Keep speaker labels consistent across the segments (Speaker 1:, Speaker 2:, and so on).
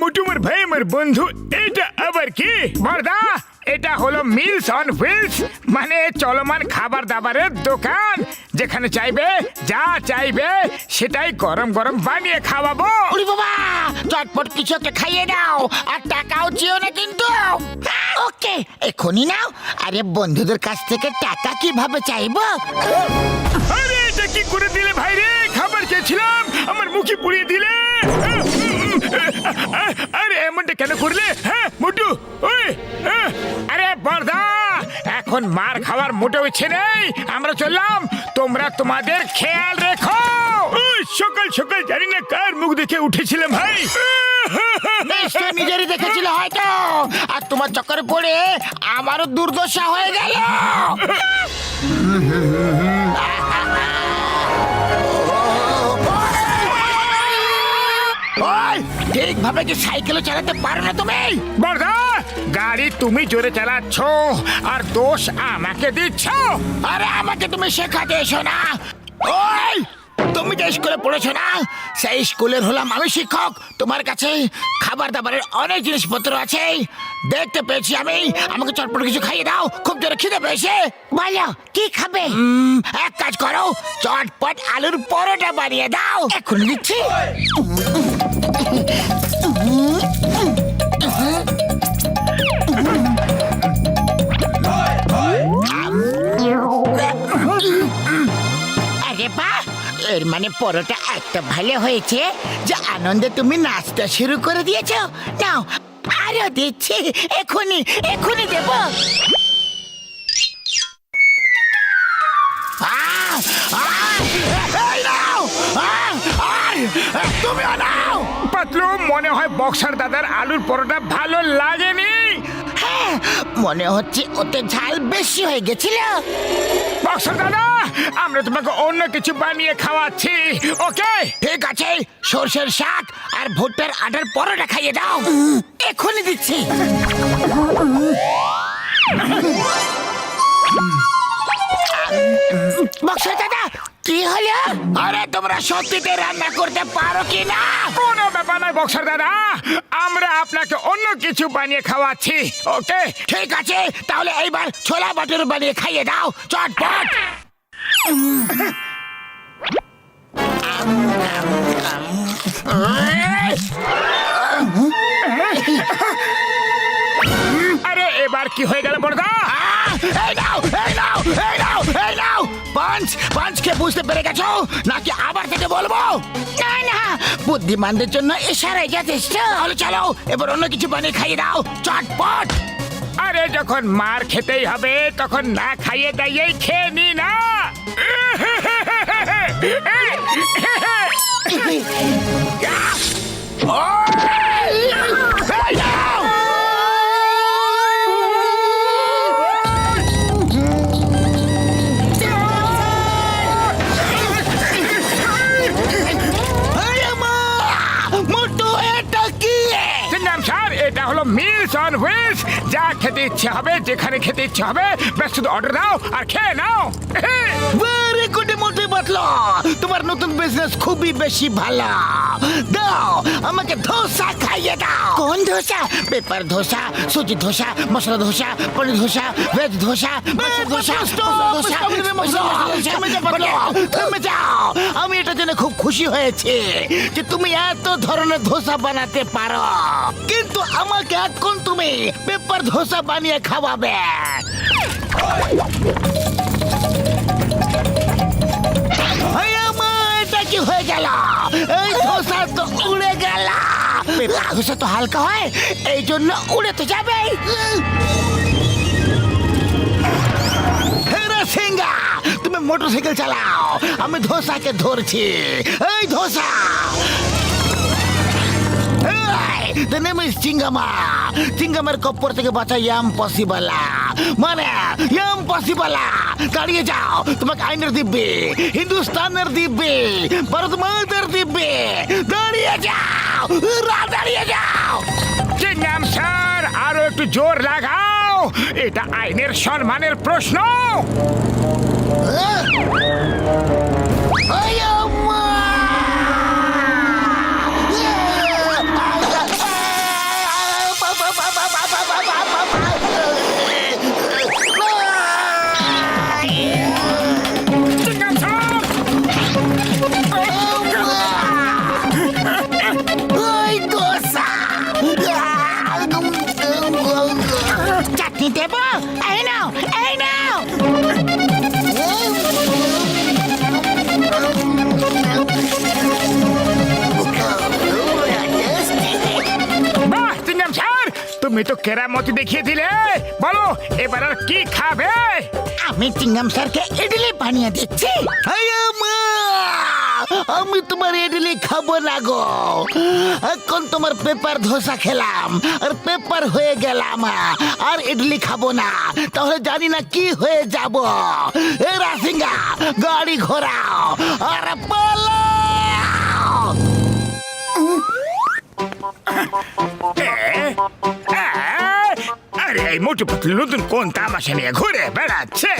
Speaker 1: মোটুমার ভাই আমার বন্ধু, এটা আবার কি? বড়দা, এটা হলো মিলস অন হুইলস, মানে চলমান খাবার দাবারের দোকান। যেখানে চাইবে যা চাইবে সেটাই গরম গরম বানিয়ে খাওয়াবো।
Speaker 2: ওরে বাবা, চটপট কিছু একটা খাইয়ে দাও, আর টাকাও চেও না কিন্তু। ওকে, এখনই নাও। আরে বন্ধুদের কাছ থেকে টাকা কিভাবে চাইবো?
Speaker 1: আরে এটা কি করে দিলে ভাই রে? খাবার চেয়েছিলাম, আমার মুখে পুড়িয়ে দিলে। আরে এমনটা কেন করলে? হ্যাঁ মোটু, ওই আরে বড়দা, এখন মার খাওয়ার মোটেও ইচ্ছে নেই। আমরা চললাম, তোমরা তোমাদের খেয়াল রেখো। সকাল সকাল জানি না কার মুখ দেখে উঠেছিলাম ভাই।
Speaker 2: নিশ্চয় নিজেরই দেখেছিল হয়তো, আর তোমার চক্করে পড়ে আমারও দুর্দশা হয়ে গেল। ঠিকভাবে কি সাইকেলও চালাতে পারো না তুমি?
Speaker 1: বড়দা, গাড়ি তুমি জোরে চালাচ্ছ আর দোষ আমাকে দিচ্ছ।
Speaker 2: আরে আমাকে তুমি শেখাতে এসো না। ওই তুমি যে স্কুলে পড়েছো না, সেই স্কুলের হলাম আমি শিক্ষক। তোমার কাছে খাবার দাবারের অনেক জিনিসপত্র আছে, দেখতে পেয়েছি আমি। আমাকে চটপট কিছু খাইয়ে দাও, খুব জোরে খিদে পেয়েছে। বলো কি খাবে? এক কাজ করো, চটপট আলুর পরোটা বানিয়ে দাও। এখন দিচ্ছি। আরে বাহ, এর মানে পরোটা এত ভালো হয়েছে যে আনন্দে তুমি নাচতে শুরু করে দিয়েছো। নাও আরো দিচ্ছি, এখনই এখনই দেব। তুমি নাও।
Speaker 1: পাতলু, মনে হয় বক্সার দাদার আলুর পরোটা ভালো লাগেনি।
Speaker 2: হ্যাঁ, মনে হচ্ছে ওতে ঝাল বেশি হয়ে গেছিল।
Speaker 1: বক্সার দাদা, আমরা তোমাকে অন্য কিছু বানিয়ে খাওয়াচ্ছি, ওকে?
Speaker 2: ঠিক আছে, সর্ষের শাক আর ভুট্টার আটার পরোটা খাইয়ে দাও। এখনই দিচ্ছি। বক্সার দাদা, কি হলো? আরে তোমরা সত্যিতে রান্না করতে পারো কি না?
Speaker 1: কোনো ব্যাপার নয় বক্সার দাদা, আমরা আপনাকে অন্য কিছু বানিয়ে খাওয়াচ্ছি, ওকে?
Speaker 2: ঠিক আছে, তাহলে এইবার ছোলা বাটুর বানিয়ে খাইয়ে দাও চটপট।
Speaker 1: আরে এবার কি হয়ে গেল বড়দা?
Speaker 2: এই নাও, এই নাও, এই নাও, এই নাও। পাঁচকে বুঝতে পেরে গেছো নাকি আবার থেকে বলবো? না না, বুদ্ধিমানদের জন্য ইশারাই যথেষ্ট। তাহলে চলো, এবার অন্য কিছু বানিয়ে খাইয়ে দাও চটপট।
Speaker 1: আরে যখন মার খেতেই হবে তখন না খাইয়ে দাইয়েই খেয়ে নি না। এটা হলো মিলস অন হুইলস। যা খেতে ইচ্ছে হবে, যেখানে খেতে ইচ্ছে হবে, ব্যাস শুধু অর্ডার দাও আর খেয়ে নাও।
Speaker 2: ভেরি গুড মোটে বাতলা, তোমার নতুন বিজনেস খুবই বেশি ভালো। দাও আমাকে ধোসা খাইয়ে দাও। কোন ধোসা? পেপার ধোসা, সুজি ধোসা, মশলা ধোসা, পনির ধোসা, ভেজ ধোসা, মশলা ধোসা, থেমে যাও। আমি এটা জেনে খুব খুশি হয়েছি যে তুমি এত ধরনের ধোসা বানাতে পারো, কিন্তু আমাকে এখন তুমি পেপার ধোসা বানিয়ে খাওয়াবে। এটা কি হয়ে গেল? এই ধোসা তো উড়ে গেল। পেপার ধোসা তো হালকা হয়, এই জন্য উড়ে তো যাবে। সিংহা, তুমি মোটরসাইকেল চালাও, আমি ধোসাকে ধরছি। এই ধোসা, the name is চিঙ্গামা। চিঙ্গামের কপ্পর থেকে বাঁচা ইম্পসিবল, মানে ইম্পসিবল। দাঁড়িয়ে যাও, তোমাকে আইনের দিব্যে, হিন্দুস্তানের দিব্যে, ভারত মাতার দিব্যে। দাঁড়িয়ে যাও, দাঁড়িয়ে যাও।
Speaker 1: চিঙ্গাম স্যার, আরো একটু জোর লাগাও, এটা আইনের সম্মানের প্রশ্ন।
Speaker 2: চাটনি দেবো? এই নাও, এই নাও।
Speaker 1: বাহ চিংগাম স্যার, তুমি তো কেরামতি দেখিয়ে দিলে। বলো এবার আর কি খাবে?
Speaker 2: আমি চিংগাম স্যারকে ইডলি বানিয়ে দিচ্ছি। আমি তোমার ইডলি খাবো না গো। এখন তোমার পেপার ধোসা খেলাম আর পেপার হয়ে গেলাম, আর ইডলি খাবো না। তাহলে জানি না কি হয়ে যাব। এ রাসিঙ্গা, গাড়ি ঘোরাও আর পালাও।
Speaker 1: আরে এই মোটু পাতলু নতুন কোন তামাশা নিয়ে ঘুরে বেড়াচ্ছে?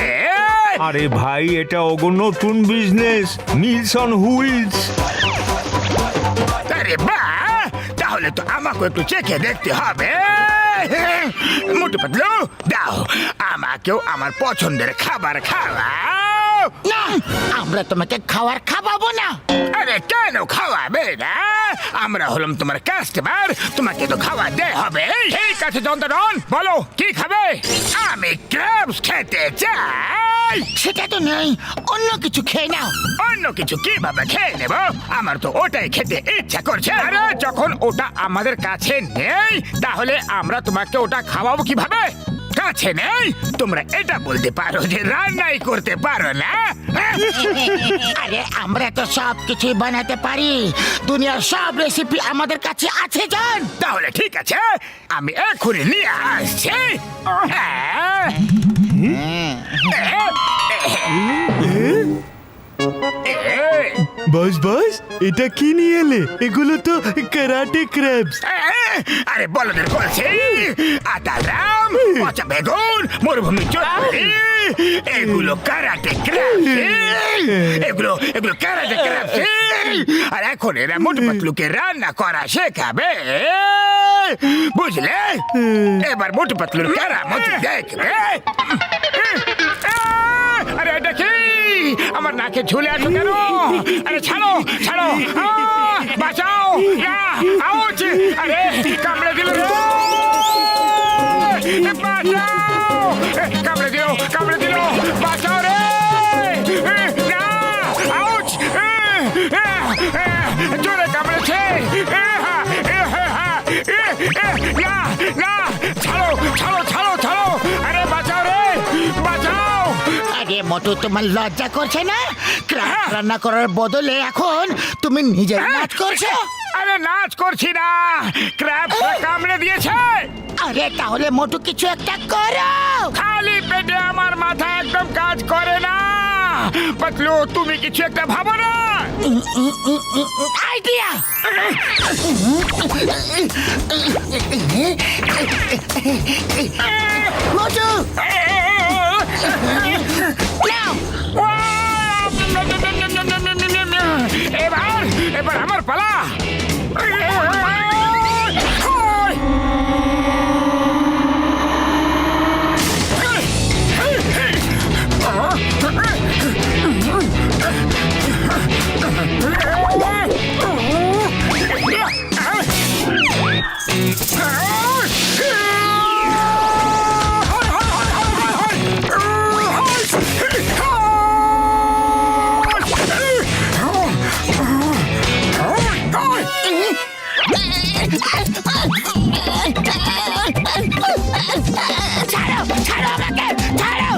Speaker 3: আরে ভাই, এটা ওগো নতুন বিজনেস, মিলস অন হুইলস।
Speaker 1: আরে বাহ, তাহলে তো আমাকে একটু চেখে দেখতে হবে। মোটু পাতলু দাও, আমাকেও আমার পছন্দের খাবার খাওয়াও।
Speaker 2: না, আমরা তোমাকে খাবার খাওয়াবো না।
Speaker 1: আরে কেন খাওয়াবে না? আমরা হলাম তোমার কাস্টমার, তোমাকে তো খাওয়াতে হবে। ঠিক আছে যন্ত্রণ, বলো কি খাবে? আমি ক্র্যাবস খেতে চাই।
Speaker 2: সেটা তো নেই, অন্য কিছু খেয়ে নাও।
Speaker 1: অন্য কিছু কিভাবে খেয়ে নেব? আমার তো ওটাই খেতে ইচ্ছা করছে। আরে যখন ওটা আমাদের কাছে নেই, তাহলে আমরা তোমাকে ওটা খাওয়াবো কিভাবে? কাছে নেই, তোমরা এটা বলতে পারো যে রান্নাই করতে পারো না।
Speaker 2: আরে আমরা তো সব কিছুই বানাতে পারি, দুনিয়ার সব রেসিপি আমাদের কাছে আছে জান।
Speaker 1: তাহলে ঠিক আছে, আমি এক্ষুনি নিয়ে আসছি।
Speaker 4: বস বস, এটা কি নিয়ে এলে? এগুলো তো ক্যারাটে ক্র্যাবস।
Speaker 1: আরে বলদের বলছি, আতারাম, পচা বেগুন, মরুভূমি চটপটি, এগুলো কারাটে ক্র্যাবস। এগুলো এগুলো কারাটে ক্র্যাবস। আর এখন এরা মোটু পাতলুকে রান্না করা শেখাবে, বুঝলে? এবার মোটু পাতলুর কেরামতি দেখবে। আরে এটা কি? আমার নাকে ঝুলে আছো কেন? আরে ছাড়ো ছাড়ো, বাঁচাও! আউচ! আরে কামড়ে দিল রে! বাঁচাও! কামড়ে দিল, কামড়ে দিল! বাঁচাও রে! না! আউচ! জোরে কামড়েছে! না! না! ছাড়ো ছাড়ো ছাড়ো ছাড়ো! আরে বাঁচাও রে! বাঁচাও!
Speaker 2: আরে মোটু, তোমার লজ্জা করছে না? ক্র্যাব রান্না করার বদলে এখন তুমি নিজে নাচ করছো।
Speaker 1: আরে নাচ করছি না, ক্র্যাব কামড়ে দিয়েছে।
Speaker 2: আরে তাহলে মোটু কিছু একটা করো।
Speaker 1: খালি পেটে আমার মাথা একদম কাজ করে না। পাতলু, তুমি কিছু একটা ভাবো না।
Speaker 2: আইডিয়া! মোটু নাও।
Speaker 1: এবার এবার আমার পালা।
Speaker 2: ছাড়ো ছাড়ো আমাকে, ছাড়ো!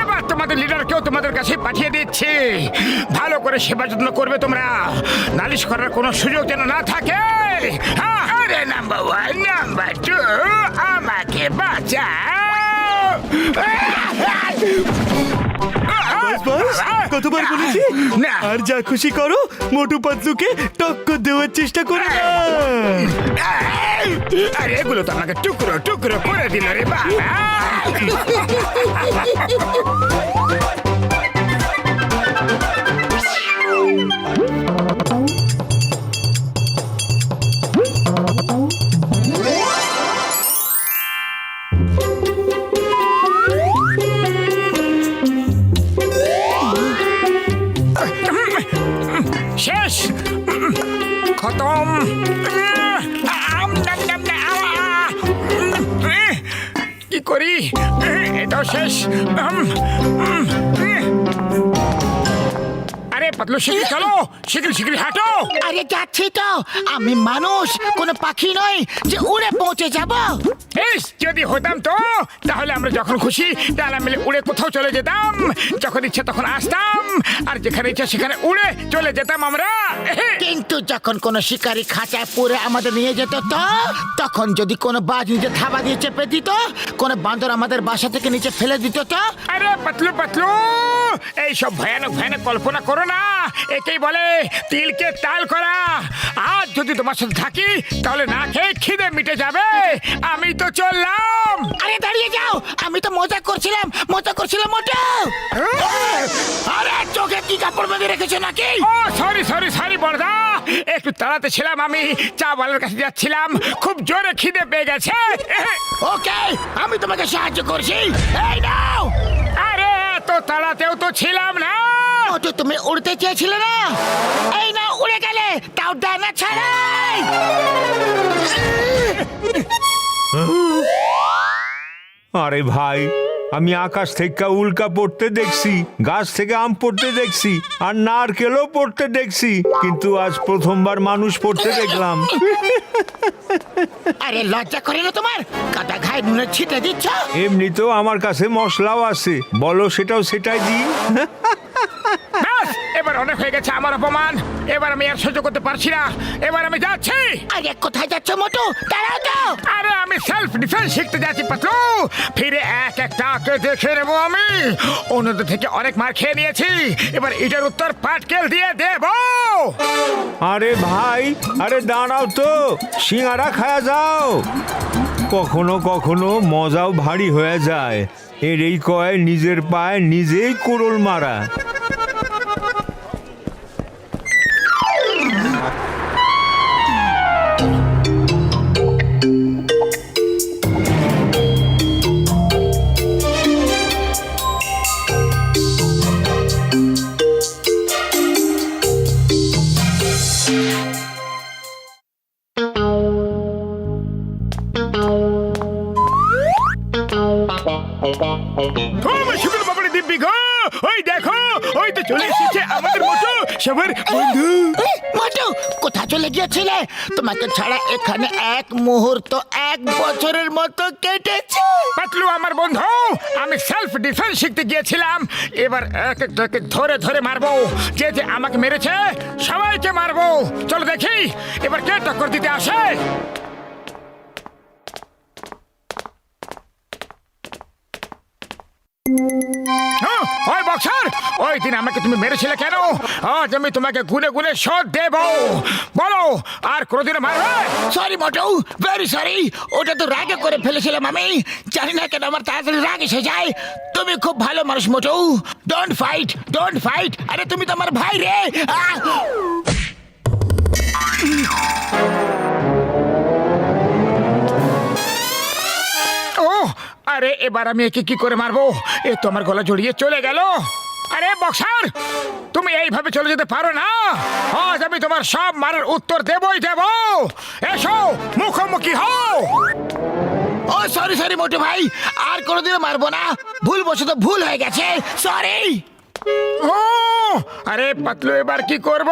Speaker 1: এবার তোমাদের লিডারকেও তোমাদের কাছে পাঠিয়ে দিচ্ছি। ভালো করে সেবা যত্ন করবে তোমরা, নালিশ করার কোনো সুযোগ যেন না থাকে। আরে নাম্বার 1 নাম্বার 2, আমার আমাকে বাঁচাও।
Speaker 4: বাস বাস কতবার বলেছি
Speaker 1: না।
Speaker 4: আর যা খুশি করো, মোটু পাতলুকে টক্কর দেওয়ার চেষ্টা করো না।
Speaker 1: আরে এগুলো তো আমাকে টুকরো টুকরো করে দিল রে বাবা। শেষ, খতম। কি করি, এটাও শেষ। আরে পাতলু শিগগির চলো, শিগগির শিগগির হাঁটো।
Speaker 2: আরে যাচ্ছি তো, আমি মানুষ, কোনো পাখি নয় যে উড়ে পৌঁছে যাব।
Speaker 1: ইস, যদি হতাম তো তাহলে আমরা যখন খুশি ডালা মিলে উড়ে কোথাও চলে যেতাম, যখন ইচ্ছে তখন আসতাম, আর যেখানে ইচ্ছে সেখানে উড়ে চলে যেতাম আমরা।
Speaker 2: কিন্তু যখন কোনো শিকারী খাঁচায় পুরে আমাদের নিয়ে যেত তো, তখন যদি কোনো বাজ নিচে থাবা দিয়ে চেপে দিত, কোনো বান্দর আমাদের বাসা থেকে নিচে ফেলে দিত তো।
Speaker 1: আরে পাতলু পাতলু, এইসব ভয়ানক ভয়ানক কল্পনা করো না, একেই বলে তিলকে তাল করা। আজ যদি তোমার সাথে থাকি তাহলে না খেয়ে খিদে মিটে যাবে। আমি তো চললাম।
Speaker 2: আরে দাঁড়িয়ে যাও, আমি তো মজা করছিলাম মোটা। আরে চোখে কি কাপড় বেঁধে রেখেছো নাকি?
Speaker 1: ও সরি সরি সরি বড়দা, একটু তাড়াতে ছিলাম, আমি চা বালার কাছে যাচ্ছিলাম, খুব জোরে খিদে পেয়ে গেছে।
Speaker 2: ওকে, আমি তোমাকে সাহায্য করছি। এই নাও।
Speaker 1: আরে এত তাড়াতেও তো ছিলাম না।
Speaker 2: মোটু, তুমি উড়তে চেয়েছিলে না? এই নাও, উড়ে গেলে, তাও ডানা ছাড়াই।
Speaker 3: আরে ভাই, আমি আকাশ থেকে উল্কা পড়তে দেখছি, গাছ থেকে আম পড়তে দেখছি, আর নারকেলও পড়তে দেখছি, কিন্তু আজ প্রথমবার মানুষ পড়তে দেখলাম।
Speaker 2: আরে লজ্জা করে না তোমার? কাটা ঘায়ে নুনের ছিটে দিচ্ছ।
Speaker 3: এমনিতেও আমার কাছে মশলাও আছে, বলো সেটাই দিই।
Speaker 1: ব্যাস, এবার অনেক হয়ে গেছে আমার অপমান। এবার আমি আর সহ্য করতে পারছি না, এবার আমি যাচ্ছি।
Speaker 2: আরে কোথায় যাচ্ছ মোটু? দাঁড়াও তো।
Speaker 1: আরে আমি সেলফ ডিফেন্স শিখতে যাচ্ছি পাতলু, ফিরে এক একটাকে দেখে নেবো আমি। অন্যদের থেকে অনেক মার খেয়ে নিয়েছি, এবার এটার উত্তর পাটকেল দিয়ে দেবো।
Speaker 3: আরে ভাই, আরে দাঁড়াও তো, সিঙ্গারা খায়া যাও। কখনো কখনো মজাও ভারী হয়ে যায়, এরই কয় নিজের পায়ে নিজেই কুড়ুল মারা।
Speaker 1: দিব্যি গো, ওই দেখো, ওই তো চলে এসেছে আমাদের মোটু, সবার বন্ধু।
Speaker 2: মোটু, কোথা চলে গিয়েছিলে? তোমাকে ছাড়া এখানে এক মুহূর্ত 1 বছরের মতো কেটেছে।
Speaker 1: পাতলু আমার বন্ধু, আমি সেলফ ডিফেন্স শিখতে গিয়েছিলাম, এবার এক একটাকে ধরে ধরে মারবো। যে যে আমাকে মেরেছে সবাইকে মারবো। চলো দেখি এবার কে টক্কর দিতে আসে। ওই বক্সার, ওই দিন আমাকে তুমি মেরেছিলে কেন? আজ আমি তোমাকে গুনে গুনে শোধ দেব। বলো, আর কোনোদিনও মারবে?
Speaker 2: সরি মোটু, ভেরি সরি। ওটা তো রাগে করে ফেলেছিলাম আমি। জানি না কেন আমার তাড়াতাড়ি রাগ এসে যায়। তুমি খুব ভালো মানুষ মোটু। Don't fight, don't fight. আরে তুমি তো আমার ভাই রে।
Speaker 1: ও আরে, এবার আমি একে কি করে মারবো? এ তো আমার গলা জড়িয়ে চলে গেল। আরে বক্সার, তুমি এইভাবে চলে যেতে পারো না। আজ আমি তোমার সব মারার উত্তর দেবই দেব। এসো, মুখোমুখি হও।
Speaker 2: ও সরি সরি মোটু ভাই, আর কোনোদিনও মারবো না। ভুলবশত ভুল হয়ে গেছে, সরি।
Speaker 1: ও আরে পাতলু, এবার কি করব?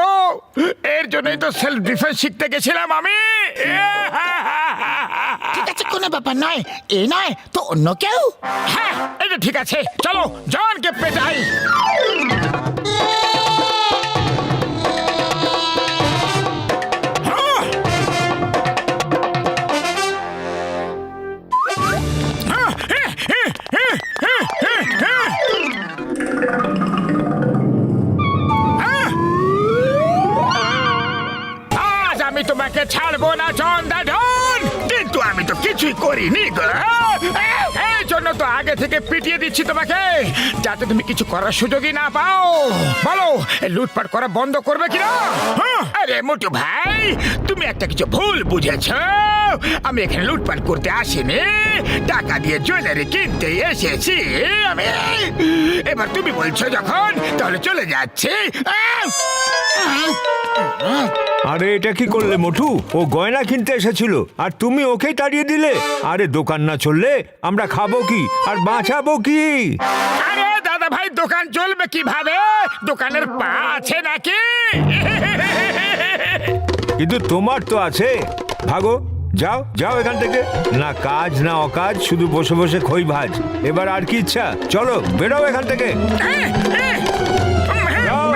Speaker 1: এর জন্যই তো সেলফ ডিফেন্স শিখতে গেছিলাম আমি।
Speaker 2: ঠিক আছে, কোনো ব্যাপার নয়। এ নয় তো অন্য কেউ।
Speaker 1: হ্যাঁ, এটা ঠিক আছে, চলো জনকে পেটাই। তোমাকে ছাড়বো না চন্দ্রধন। কিন্তু আমি তো কিছুই করিনি গো। এই জন্য তো আগে থেকে পিটিয়ে দিচ্ছি তোমাকে, যাতে তুমি কিছু করার সুযোগই না পাও। বলো, এই লুটপাট করা বন্ধ করবে কিনা? আরে মোটু ভাই, তুমি একটা কিছু ভুল বুঝেছ। আমি এখানে লুটপাট করতে আসিনি, টাকা দিয়ে জুয়েলারি কিনতে এসেছি আমি। এবার তুমি বলছো যখন, তাহলে চলে যাচ্ছি।
Speaker 3: আরে এটা কি করলে মোটু? ও গয়না কিনতে এসেছিল আর তুমি ওকেই তাড়িয়ে দিলে। আরে দোকান না চললে আমরা খাবো কি আর বাঁচাবো কি?
Speaker 1: আরে দাদা ভাই, দোকান চলবে কিভাবে? দোকানের পা আছে নাকি?
Speaker 3: কিন্তু তোমার তো আছে। ভাগো, যাও যাও এখান থেকে। না কাজ না অকাজ, শুধু বসে বসে খই ভাজ। এবার আর কি ইচ্ছা? চলো বেরো এখান থেকে। যাও।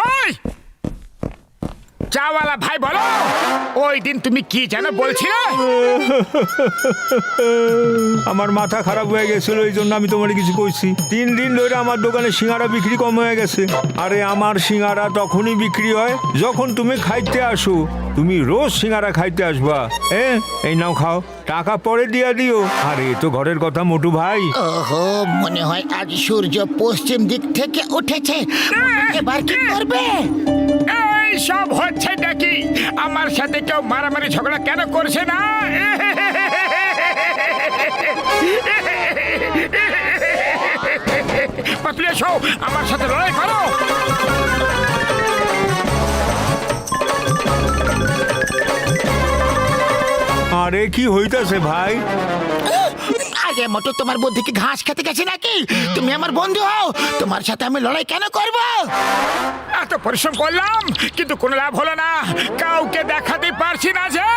Speaker 1: ওই চাওয়ালা ভাই, বলো ওই দিন তুমি কি যেন বলছিলে?
Speaker 3: আমার মাথা খারাপ হয়ে গেছিল, এই জন্য আমি তোমার কিছু কইছি। 3 দিন ধরে আমার দোকানে সিঙ্গারা বিক্রি কম হয়ে গেছে। আরে আমার সিঙ্গারা তখনই বিক্রি হয় যখন তুমি খাইতে আসো। তুমি রোজ সিঙ্গারা খাইতে আসবা। এই নাও খাও, টাকা পরে দিয়া দিও। আরে তো ঘরের কথা মোটু ভাই।
Speaker 2: ওহো, মনে হয় আজ সূর্য পশ্চিম দিক থেকে উঠেছে। এবার কি করবে?
Speaker 1: এই সব হচ্ছে নাকি? আমার সাথে কেউ মারামারি ঝগড়া কেন করছে না? পাতলু, এসো আমার সাথে লড়াই করো।
Speaker 3: আরে কি হইতাছে ভাই?
Speaker 2: আগে মতো তোমার বুদ্ধি কি ঘাস খেতে গেছে নাকি? তুমি আমার বন্ধু হও, তোমার সাথে আমি লড়াই কেন করব?
Speaker 1: এত পরিশ্রম করলাম কিন্তু কোনো লাভ হলো না। কাউকে দেখাতে পারছি না যে।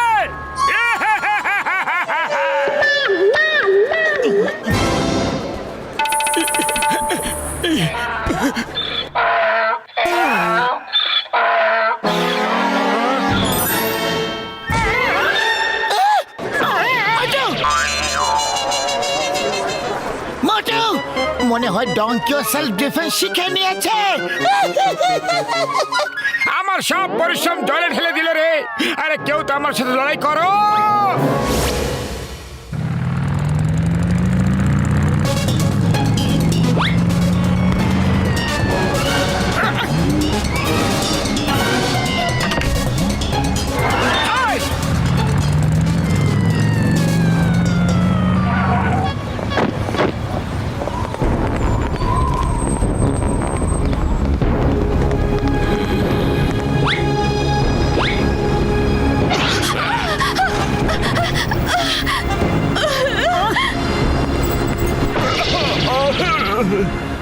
Speaker 2: মোটু, মনে হয় ডঙ্কিও সেলফ ডিফেন্স শিখে নিয়েছে।
Speaker 1: আমার সব পরিশ্রম জলে ঢেলে দিল রে। আরে কেউ তো আমার সাথে লড়াই করো।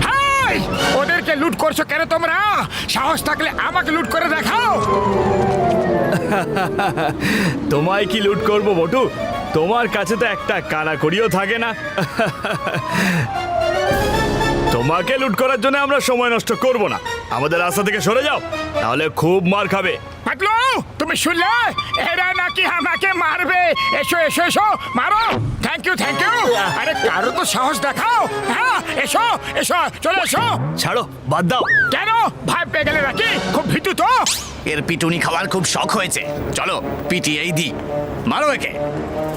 Speaker 1: হাই! ওদেরকে লুট করছো কেন তোমরা? সাহস থাকলে আমাকে লুট করে দেখাও।
Speaker 4: তোমায় কি লুট করব বটু? তোমার কাছে তো একটা কানাকড়িও থাকে না। তোমাকে লুট করার জন্য আমরা সময় নষ্ট করব না। আমাদের রাস্তা থেকে সরে যাও, তাহলে খুব মার খাবে।
Speaker 1: পাতলু, তুমি শুনলে? এরা নাকি আমাকে মারবে। এসো এসো এসো, মারো। Thank you thank you. আরে কারো তো সাহস দেখাও। হ্যাঁ, এসো এসো, চলে এসো।
Speaker 4: ছাড়ো, বাদ দাও।
Speaker 1: কেন ভয় পেয়ে গেলে নাকি? খুব ভীতু তো।
Speaker 5: এর পিটুনি খাওয়ার খুব শখ হয়েছে। চলো পিটিয়েই দি, মারো একে।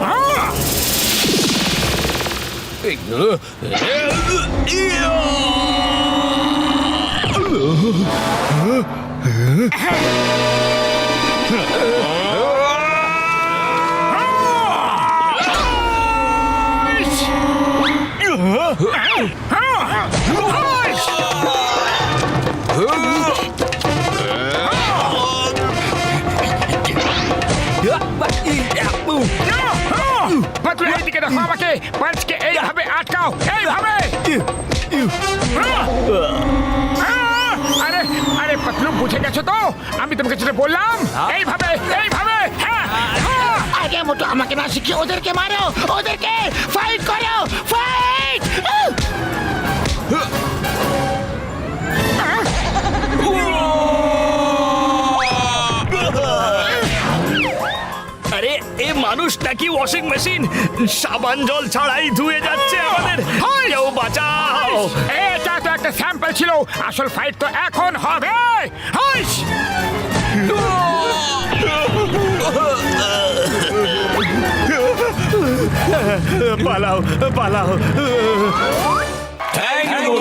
Speaker 1: আহ! পাতলু, এইদিকে দেখো আমাকে। পাঁচকে এইভাবে আটকাও, এইভাবে। আরে আরে পাতলু, বুঝে গেছো তো? আমি তোমাকে যেটা বললাম, এইভাবে এইভাবে। হ্যাঁ,
Speaker 2: আগে মোটু আমাকে না শিখিয়ে ওদেরকে মারো, ওদেরকে ফাইট করো, ফাইট!
Speaker 4: আরে এ মানুষটা কি ওয়াশিং মেশিন? সাবান জল ছাড়াই ধুয়ে যাচ্ছে আমাদের। কেউ বাঁচাও!
Speaker 1: এটা তো একটা স্যাম্পল ছিল, আসল ফাইট তো এখন হবে। হাইস!
Speaker 4: পালাও পালাও।
Speaker 3: Thank you